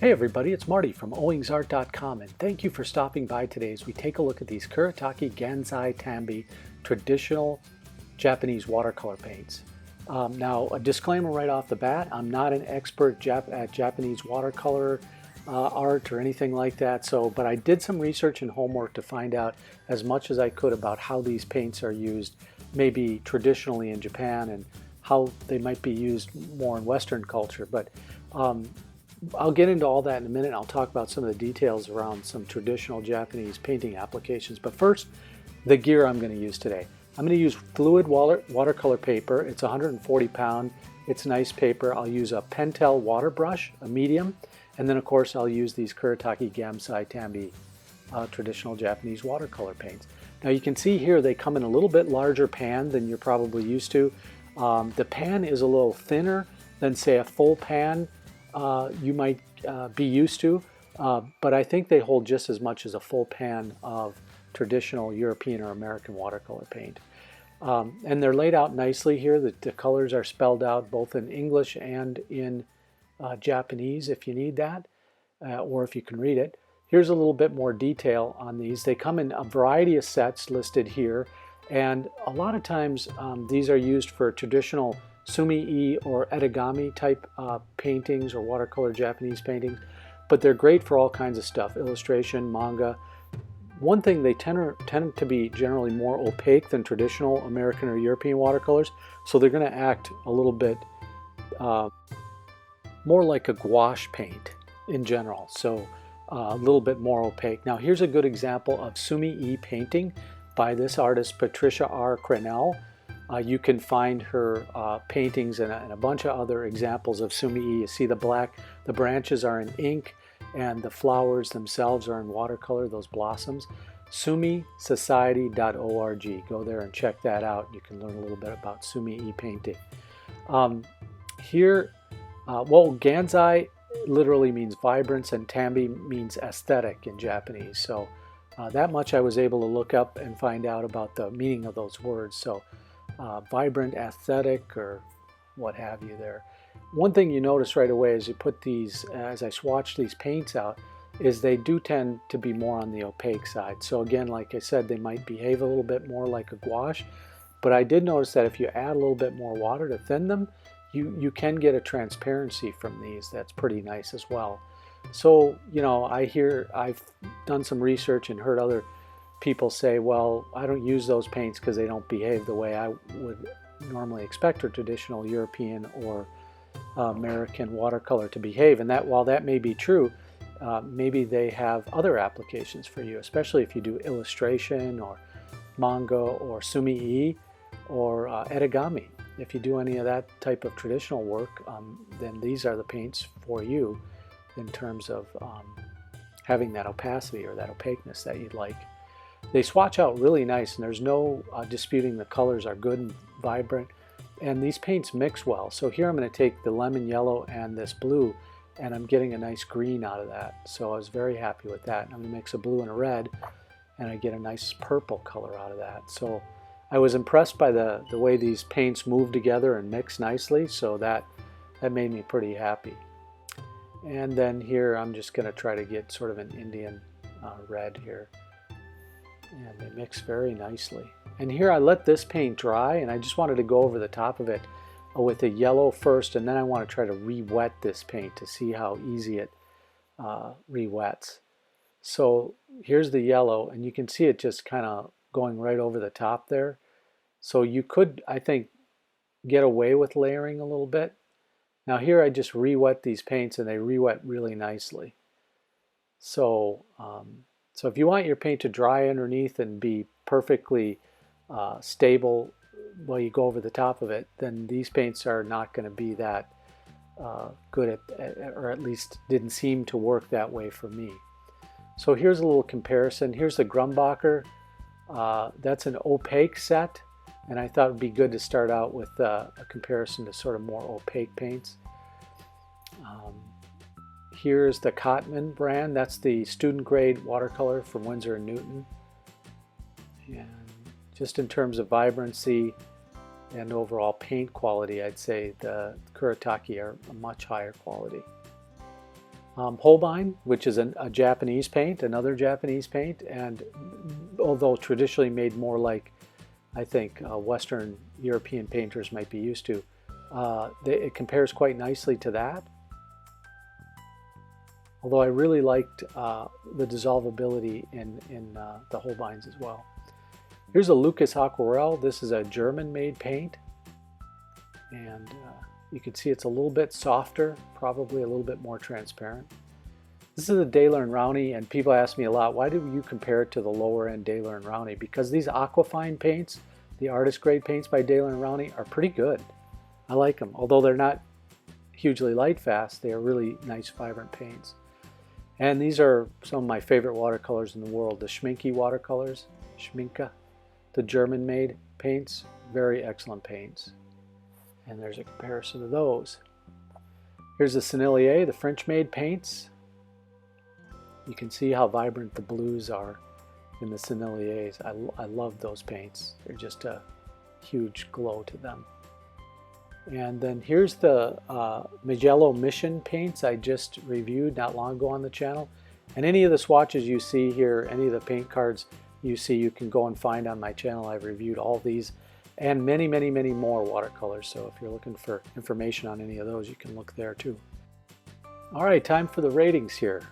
Hey everybody, it's Marty from owingsart.com, and thank you for stopping by today as we take a look at these Kuretake, Gansai, Tambi traditional Japanese watercolor paints. Now, a disclaimer right off the bat, I'm not an expert at Japanese watercolor art or anything like that, but I did some research and homework to find out as much as I could about how these paints are used maybe traditionally in Japan and how they might be used more in Western culture. But I'll get into all that in a minute. I'll talk about some of the details around some traditional Japanese painting applications. But first, the gear I'm going to use today. I'm going to use fluid watercolor paper. It's 140 pound. It's nice paper. I'll use a Pentel water brush, a medium, and then of course I'll use these Kuretake, Gansai, Tambi traditional Japanese watercolor paints. Now you can see here they come in a little bit larger pan than you're probably used to. The pan is a little thinner than say a full pan you might be used to, but I think they hold just as much as a full pan of traditional European or American watercolor paint. And they're laid out nicely here. The colors are spelled out both in English and in Japanese if you need that, or if you can read it. Here's a little bit more detail on these. They come in a variety of sets listed here, and a lot of times these are used for traditional Sumi-e or origami type paintings or watercolor Japanese paintings, but they're great for all kinds of stuff, illustration, manga. One thing, they tend to be generally more opaque than traditional American or European watercolors, so they're going to act a little bit more like a gouache paint in general, so a little bit more opaque. Now here's a good example of Sumi-e painting by this artist Patricia R. Crenell. You can find her paintings and a bunch of other examples of Sumi-e. You see the branches are in ink, and the flowers themselves are in watercolor, those blossoms. SumiSociety.org. Go there and check that out. You can learn a little bit about Sumi-e painting. Gansai literally means vibrance, and Tambi means aesthetic in Japanese. So that much I was able to look up and find out about the meaning of those words. So vibrant, aesthetic, or what have you there. One thing you notice right away as you put these, as I swatch these paints out, is they do tend to be more on the opaque side. So again, like I said, they might behave a little bit more like a gouache, but I did notice that if you add a little bit more water to thin them, you can get a transparency from these that's pretty nice as well. So, I've done some research and heard other people say, well, I don't use those paints because they don't behave the way I would normally expect a traditional European or American watercolor to behave. And that, while that may be true, maybe they have other applications for you, especially if you do illustration or manga or Sumi-e or origami. If you do any of that type of traditional work, then these are the paints for you in terms of having that opacity or that opaqueness that you'd like. They swatch out really nice, and there's no disputing the colors are good and vibrant, and these paints mix well. So here I'm going to take the lemon yellow and this blue, and I'm getting a nice green out of that. So I was very happy with that. And I'm going to mix a blue and a red, and I get a nice purple color out of that. So I was impressed by the way these paints move together and mix nicely, so that made me pretty happy. And then here I'm just going to try to get sort of an Indian red here. And they mix very nicely. And here I let this paint dry, and I just wanted to go over the top of it with the yellow first, and then I want to try to re-wet this paint to see how easy it re-wets. So here's the yellow, and you can see it just kind of going right over the top there. So you could, I think, get away with layering a little bit. Now here I just re-wet these paints, and they re-wet really nicely. So if you want your paint to dry underneath and be perfectly stable while you go over the top of it, then these paints are not going to be that good or at least didn't seem to work that way for me. So here's a little comparison. Here's the Grumbacher. That's an opaque set, and I thought it would be good to start out with a comparison to sort of more opaque paints. Here's the Cotman brand. That's the student grade watercolor from Winsor & Newton. And just in terms of vibrancy and overall paint quality, I'd say the Kuretake are a much higher quality. Holbein, which is a Japanese paint, another Japanese paint, and although traditionally made more like, I think, Western European painters might be used to, it compares quite nicely to that. Although I really liked the dissolvability in the Holbeins as well. Here's a Lucas Aquarelle. This is a German-made paint, and you can see it's a little bit softer, probably a little bit more transparent. This is a Daler and Rowney, and people ask me a lot, why do you compare it to the lower-end Daler and Rowney? Because these Aquafine paints, the artist-grade paints by Daler and Rowney, are pretty good. I like them. Although they're not hugely light-fast, they are really nice, vibrant paints. And these are some of my favorite watercolors in the world, the Schminke watercolors, Schminke, the German-made paints, very excellent paints. And there's a comparison of those. Here's the Sennelier, the French-made paints. You can see how vibrant the blues are in the Senneliers. I love those paints. They're just a huge glow to them. And then here's the Magello Mission paints I just reviewed not long ago on the channel. And any of the swatches you see here, any of the paint cards you see, you can go and find on my channel. I've reviewed all these and many, many, many more watercolors. So if you're looking for information on any of those, you can look there too. All right, time for the ratings here.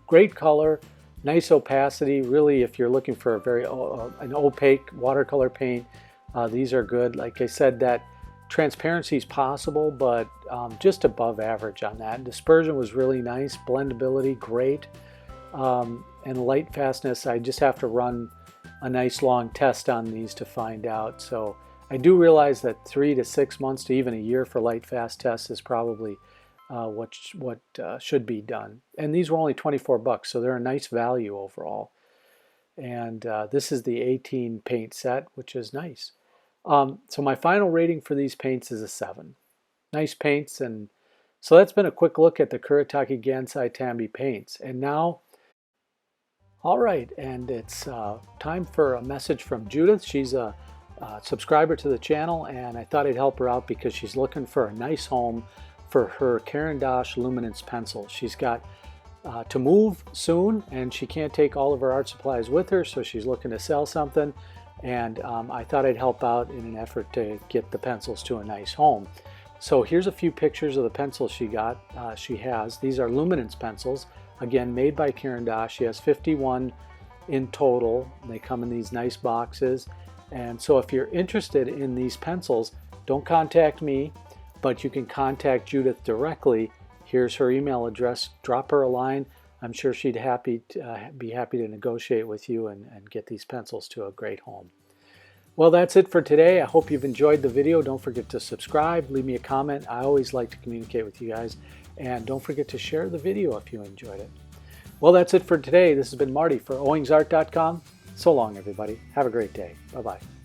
Great color, nice opacity. Really, if you're looking for a very an opaque watercolor paint, these are good. Like I said, that transparency is possible, but just above average on that. Dispersion was really nice. Blendability, great. And light fastness, I just have to run a nice long test on these to find out. So I do realize that 3 to 6 months to even a year for light fast tests is probably what should be done. And these were only 24 bucks, so they're a nice value overall. And this is the 18 paint set, which is nice. So my final rating for these paints is a 7. Nice paints. And so that's been a quick look at the Kuretake Gansai Tambi paints. And now, all right, and it's time for a message from Judith. She's a subscriber to the channel, and I thought I'd help her out because she's looking for a nice home for her Caran d'Ache luminance pencil. She's got to move soon, and she can't take all of her art supplies with her, so she's looking to sell something. And I thought I'd help out in an effort to get the pencils to a nice home. So here's a few pictures of the pencils she has. These are luminance pencils, again made by Caran d'Ache. She has 51 in total. They come in these nice boxes. And so if you're interested in these pencils, don't contact me, but you can contact Judith directly. Here's her email address. Drop her a line. I'm sure she'd be happy to negotiate with you and get these pencils to a great home. Well, that's it for today. I hope you've enjoyed the video. Don't forget to subscribe, leave me a comment. I always like to communicate with you guys. And don't forget to share the video if you enjoyed it. Well, that's it for today. This has been Marty for owingsart.com. So long, everybody. Have a great day. Bye-bye.